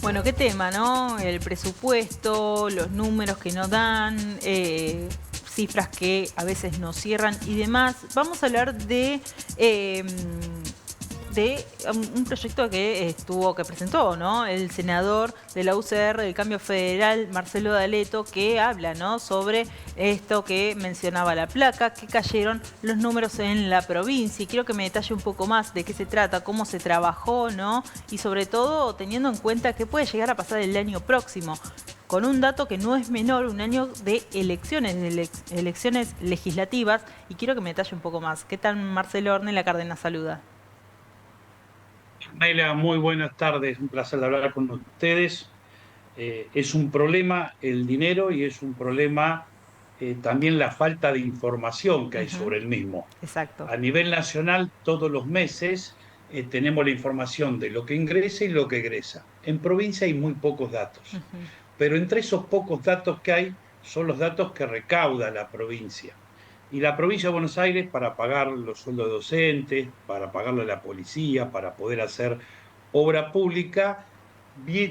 Bueno, qué tema, ¿no? El presupuesto, los números que no dan, cifras que a veces no cierran y demás. Vamos a hablar eh, de un proyecto que presentó, ¿no? El senador de la UCR del Cambio Federal, Marcelo D'Aleto, que habla, ¿no? Sobre esto que mencionaba la placa, que cayeron los números en la provincia. Y quiero que me detalle un poco más de qué se trata, cómo se trabajó, ¿no? Y sobre todo teniendo en cuenta qué puede llegar a pasar el año próximo, con un dato que no es menor, un año de elecciones legislativas. Y quiero que me detalle un poco más. ¿Qué tal, Marcelo Orne, Cárdenas saluda? Naila, muy buenas tardes, un placer hablar con ustedes. Es un problema el dinero y es un problema también la falta de información que hay Ujú. sobre el mismo. Exacto. A nivel nacional, todos los meses tenemos la información de lo que ingresa y lo que egresa. En provincia hay muy pocos datos, Ujú. pero entre esos pocos datos que hay son los datos que recauda la provincia. Y la provincia de Buenos Aires, para pagar los sueldos de docentes, para pagarle a la policía, para poder hacer obra pública,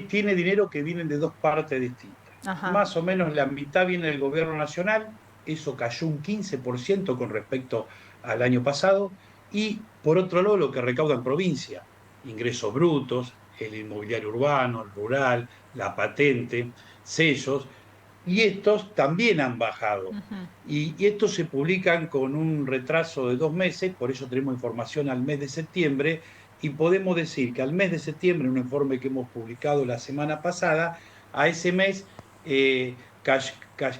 tiene dinero que vienen de dos partes distintas. Ajá. Más o menos la mitad viene del gobierno nacional, eso cayó un 15% con respecto al año pasado, y por otro lado lo que recauda en provincia, ingresos brutos, el inmobiliario urbano, el rural, la patente, sellos, y estos también han bajado. Ujú. Y estos se publican con un retraso de 2 meses, por eso tenemos información al mes de septiembre, y podemos decir que al mes de septiembre, en un informe que hemos publicado la semana pasada, a ese mes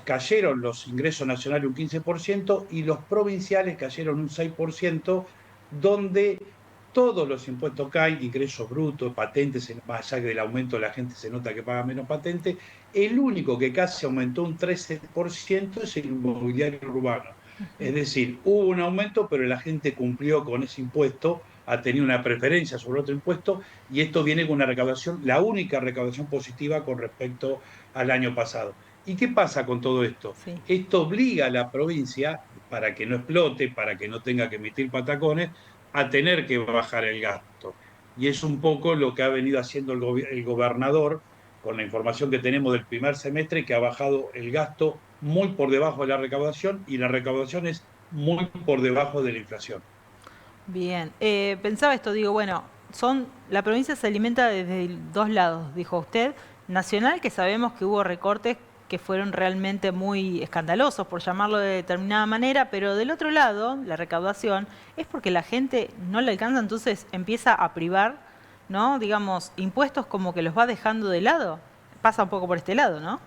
cayeron los ingresos nacionales un 15% y los provinciales cayeron un 6%, donde todos los impuestos caen, ingresos brutos, patentes, más allá del aumento de la gente se nota que paga menos patentes. El único que casi aumentó un 13% es el inmobiliario urbano. Es decir, hubo un aumento, pero la gente cumplió con ese impuesto, ha tenido una preferencia sobre otro impuesto, y esto viene con una recaudación, la única recaudación positiva con respecto al año pasado. ¿Y qué pasa con todo esto? Sí. Esto obliga a la provincia, para que no explote, para que no tenga que emitir patacones, a tener que bajar el gasto. Y es un poco lo que ha venido haciendo el gobernador con la información que tenemos del primer semestre, que ha bajado el gasto muy por debajo de la recaudación y la recaudación es muy por debajo de la inflación. Bien. Pensaba esto, digo, bueno, la provincia se alimenta desde dos lados, dijo usted. Nacional, que sabemos que hubo recortes que fueron realmente muy escandalosos, por llamarlo de determinada manera, pero del otro lado, la recaudación, es porque la gente no le alcanza, entonces empieza a privar, ¿no? Digamos, impuestos como que los va dejando de lado. Pasa un poco por este lado, ¿no?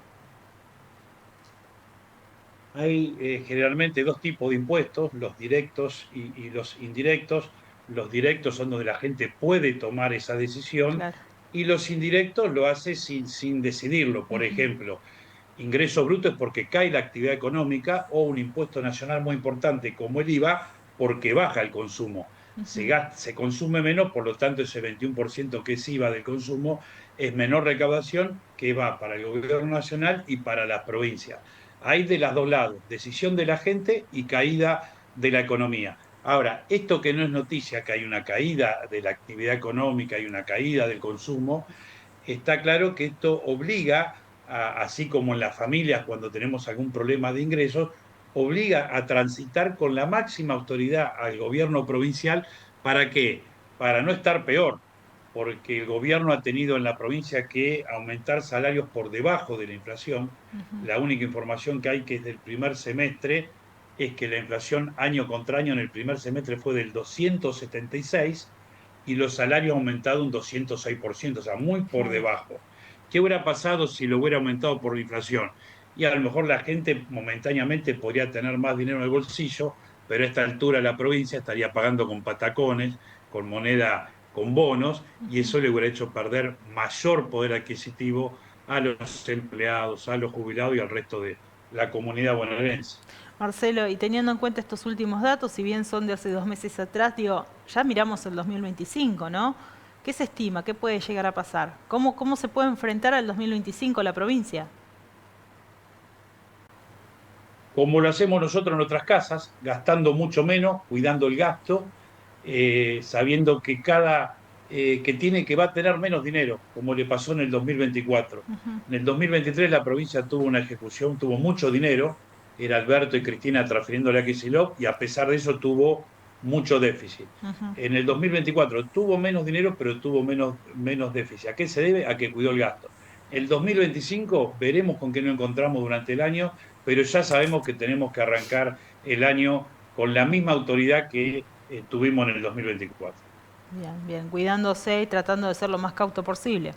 Hay generalmente dos tipos de impuestos, los directos y los indirectos. Los directos son donde la gente puede tomar esa decisión Claro. y los indirectos lo hace sin decidirlo. Por Ujú. ejemplo, ingreso bruto es porque cae la actividad económica o un impuesto nacional muy importante como el IVA porque baja el consumo. Ujú. Se consume menos, por lo tanto ese 21% que es IVA del consumo es menor recaudación que va para el gobierno nacional y para las provincias. Hay de las dos lados, decisión de la gente y caída de la economía. Ahora, esto que no es noticia, que hay una caída de la actividad económica, hay una caída del consumo, está claro que esto obliga, así como en las familias cuando tenemos algún problema de ingresos, obliga a transitar con la máxima autoridad al gobierno provincial. ¿Para qué? Para no estar peor, porque el gobierno ha tenido en la provincia que aumentar salarios por debajo de la inflación. La única información que hay, que es del primer semestre, es que la inflación año contra año en el primer semestre fue del 276 y los salarios han aumentado un 206%, o sea, muy por Claro. debajo. ¿Qué hubiera pasado si lo hubiera aumentado por la inflación? Y a lo mejor la gente momentáneamente podría tener más dinero en el bolsillo, pero a esta altura la provincia estaría pagando con patacones, con moneda, con bonos, y eso le hubiera hecho perder mayor poder adquisitivo a los empleados, a los jubilados y al resto de la comunidad bonaerense. Marcelo, y teniendo en cuenta estos últimos datos, si bien son de hace 2 meses atrás, digo, ya miramos el 2025, ¿no? ¿Qué se estima? ¿Qué puede llegar a pasar? ¿Cómo se puede enfrentar al 2025 la provincia? Como lo hacemos nosotros en nuestras casas, gastando mucho menos, cuidando el gasto, sabiendo que cada que va a tener menos dinero, como le pasó en el 2024. Ujú. En el 2023 la provincia tuvo una ejecución, tuvo mucho dinero, era Alberto y Cristina transfiriéndole a Kicillof, y a pesar de eso tuvo mucho déficit. Ujú. En el 2024 tuvo menos dinero, pero tuvo menos déficit. ¿A qué se debe? A que cuidó el gasto. El 2025 veremos con qué nos encontramos durante el año, pero ya sabemos que tenemos que arrancar el año con la misma autoridad que tuvimos en el 2024. Bien, bien, cuidándose y tratando de ser lo más cauto posible.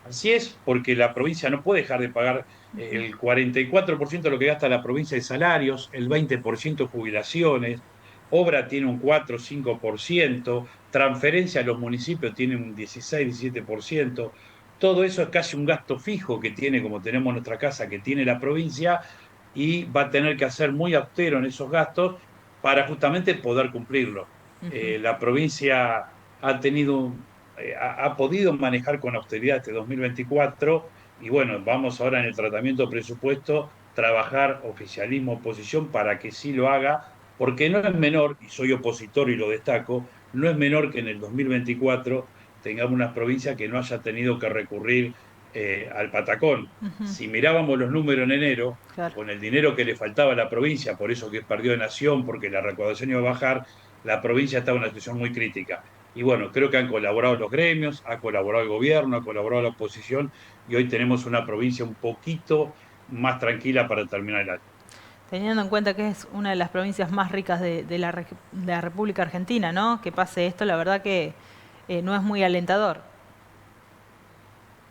Así es, porque la provincia no puede dejar de pagar el 44% de lo que gasta la provincia de salarios, el 20% de jubilaciones, obra tiene un 4 o 5%, transferencia a los municipios tiene un 16-17%. Todo eso es casi un gasto fijo que tiene, como tenemos nuestra casa, que tiene la provincia, y va a tener que ser muy austero en esos gastos para justamente poder cumplirlo. Ujú. La provincia ha podido manejar con austeridad este 2024, y bueno, vamos ahora en el tratamiento de presupuesto trabajar oficialismo, oposición para que sí lo haga, porque no es menor, y soy opositor y lo destaco, no es menor que en el 2024 tengamos una provincia que no haya tenido que recurrir al patacón. Ujú. Si mirábamos los números en enero, Claro. con el dinero que le faltaba a la provincia, por eso que perdió de Nación, porque la recaudación iba a bajar, la provincia estaba en una situación muy crítica. Y bueno, creo que han colaborado los gremios, ha colaborado el gobierno, ha colaborado la oposición, y hoy tenemos una provincia un poquito más tranquila para terminar el año. Teniendo en cuenta que es una de las provincias más ricas de la República Argentina, ¿no? Que pase esto, la verdad que no es muy alentador.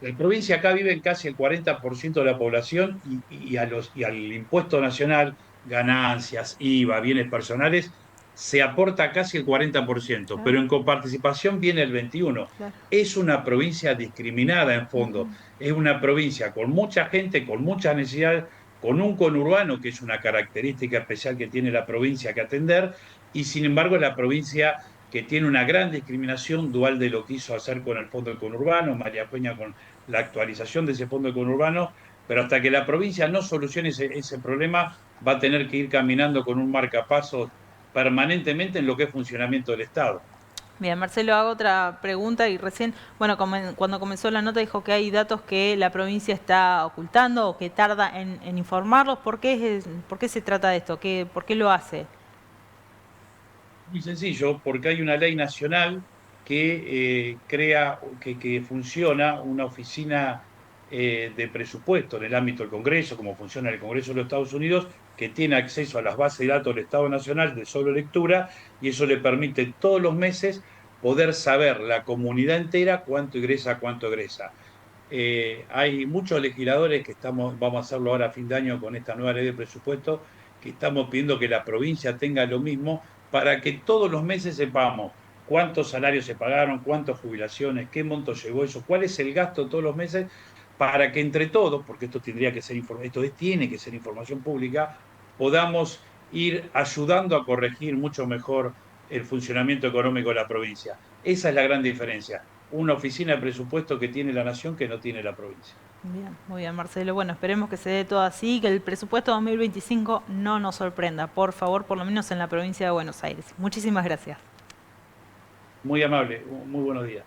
La provincia acá vive en casi el 40% de la población, y al impuesto nacional, ganancias, IVA, bienes personales, se aporta casi el 40%, Claro, pero en coparticipación viene el 21%. claro. Es una provincia discriminada en fondo, es una provincia con mucha gente, con muchas necesidades, con un conurbano, que es una característica especial que tiene la provincia que atender, y sin embargo la provincia que tiene una gran discriminación dual de lo que quiso hacer con el fondo del conurbano, María Peña con la actualización de ese fondo conurbano, pero hasta que la provincia no solucione ese problema, va a tener que ir caminando con un marcapasos permanentemente en lo que es funcionamiento del Estado. Bien, Marcelo, hago otra pregunta y recién, bueno, cuando comenzó la nota dijo que hay datos que la provincia está ocultando o que tarda en informarlos. ¿Por qué se trata de esto? ¿Por qué lo hace? Muy sencillo, porque hay una ley nacional que que funciona una oficina de presupuesto en el ámbito del Congreso, como funciona el Congreso de los Estados Unidos, que tiene acceso a las bases de datos del Estado Nacional de solo lectura, y eso le permite todos los meses poder saber la comunidad entera cuánto ingresa, cuánto egresa. Hay muchos legisladores que vamos a hacerlo ahora a fin de año con esta nueva ley de presupuesto, que estamos pidiendo que la provincia tenga lo mismo para que todos los meses sepamos cuántos salarios se pagaron, cuántas jubilaciones, qué monto llegó eso, cuál es el gasto todos los meses, para que entre todos, porque esto tiene que ser información pública, podamos ir ayudando a corregir mucho mejor el funcionamiento económico de la provincia. Esa es la gran diferencia. Una oficina de presupuesto que tiene la nación que no tiene la provincia. Bien, muy bien, Marcelo. Bueno, esperemos que se dé todo así, que el presupuesto 2025 no nos sorprenda, por favor, por lo menos en la provincia de Buenos Aires. Muchísimas gracias. Muy amable, muy buenos días.